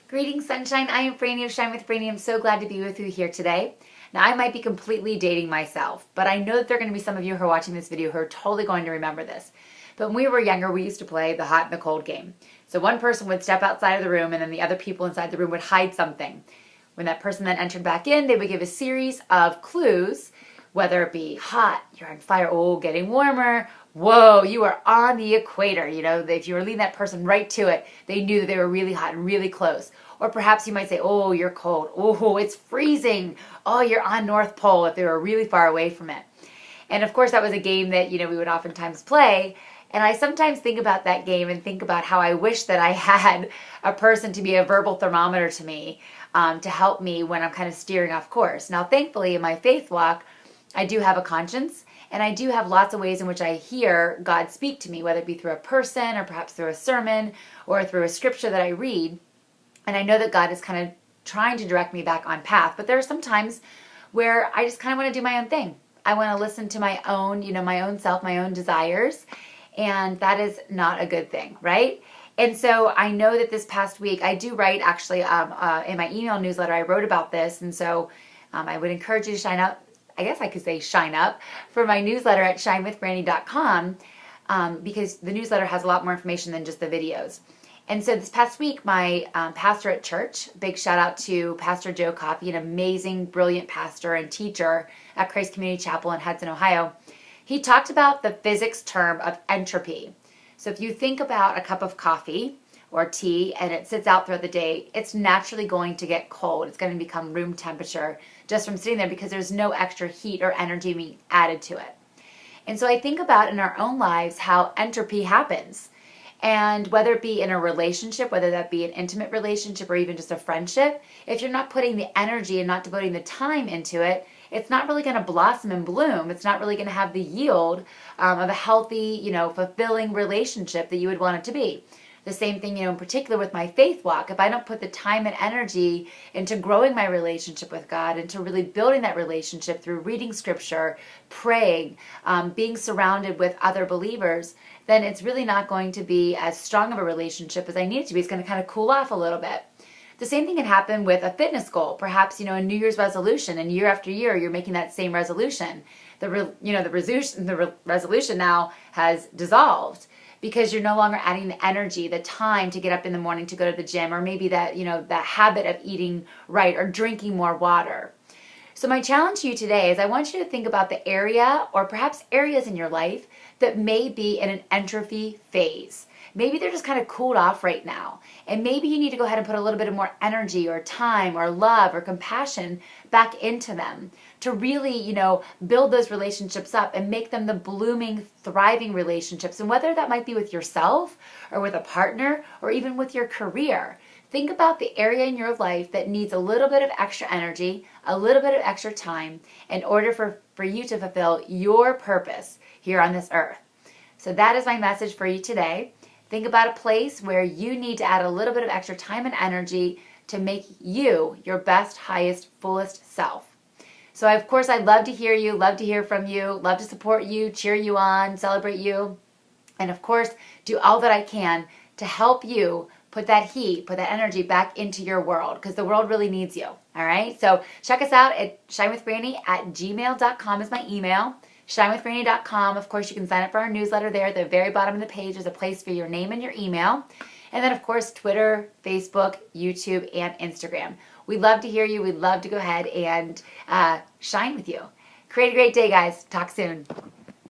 Greetings, sunshine. I am Franny of Shine with Franny. I'm so glad to be with you here today. Now, I might be completely dating myself, but I know that there are going to be some of you who are watching this video who are totally going to remember this. But when we were younger, we used to play the hot and the cold game. So one person would step outside of the room, and then the other people inside the room would hide something. When that person then entered back in, they would give a series of clues, whether it be hot, you're on fire, oh, getting warmer, whoa, you are on the equator. You know, if you were leading that person right to it, they knew that they were really hot and really close. Or perhaps you might say, oh, you're cold. Oh, it's freezing. Oh, you're on North Pole if they were really far away from it. And of course, that was a game that, we would oftentimes play. And I sometimes think about that game and think about how I wish that I had a person to be a verbal thermometer to me, to help me when I'm kind of steering off course. Now, thankfully, in my faith walk, I do have a conscience. And I do have lots of ways in which I hear God speak to me, whether it be through a person or perhaps through a sermon or through a scripture that I read. And I know that God is kind of trying to direct me back on path. But there are some times where I just kind of want to do my own thing. I want to listen to my own, my own self, my own desires. And that is not a good thing, right? And so I know that this past week, I do write actually in my email newsletter, I wrote about this. And so I would encourage you to sign up. I guess I could say sign up for my newsletter at shinewithbrandy.com, because the newsletter has a lot more information than just the videos. And so this past week, my pastor at church, big shout out to Pastor Joe Coffey, an amazing, brilliant pastor and teacher at Christ Community Chapel in Hudson, Ohio. He talked about the physics term of entropy. So if you think about a cup of coffee or tea and it sits out throughout the day, it's naturally going to get cold. It's going to become room temperature just from sitting there because there's no extra heat or energy being added to it. And so I think about in our own lives how entropy happens. And whether it be in a relationship, whether that be an intimate relationship or even just a friendship, if you're not putting the energy and not devoting the time into it, it's not really going to blossom and bloom. It's not really going to have the yield of a healthy, fulfilling relationship that you would want it to be. The same thing, in particular with my faith walk. If I don't put the time and energy into growing my relationship with God, into really building that relationship through reading scripture, praying, being surrounded with other believers, then it's really not going to be as strong of a relationship as I need it to be. It's going to kind of cool off a little bit. The same thing can happen with a fitness goal. Perhaps, a New Year's resolution, and year after year, you're making that same resolution. The resolution now has dissolved, because you're no longer adding the energy, the time to get up in the morning to go to the gym, or maybe that, that habit of eating right or drinking more water. So my challenge to you today is I want you to think about the area or perhaps areas in your life that may be in an entropy phase. Maybe they're just kind of cooled off right now. And maybe you need to go ahead and put a little bit of more energy or time or love or compassion back into them to really, build those relationships up and make them the blooming, thriving relationships. And whether that might be with yourself or with a partner or even with your career, think about the area in your life that needs a little bit of extra energy, a little bit of extra time in order for you to fulfill your purpose here on this earth. So that is my message for you today. Think about a place where you need to add a little bit of extra time and energy to make you your best, highest, fullest self. So of course, I'd love to hear you, love to hear from you, love to support you, cheer you on, celebrate you, and of course, do all that I can to help you put that heat, put that energy back into your world, because the world really needs you. All right? So check us out at shinewithbrandy@gmail.com is my email. shinewithbrandy.com. Of course, you can sign up for our newsletter there. At the very bottom of the page is a place for your name and your email. And then, of course, Twitter, Facebook, YouTube, and Instagram. We'd love to hear you. We'd love to go ahead and shine with you. Create a great day, guys. Talk soon.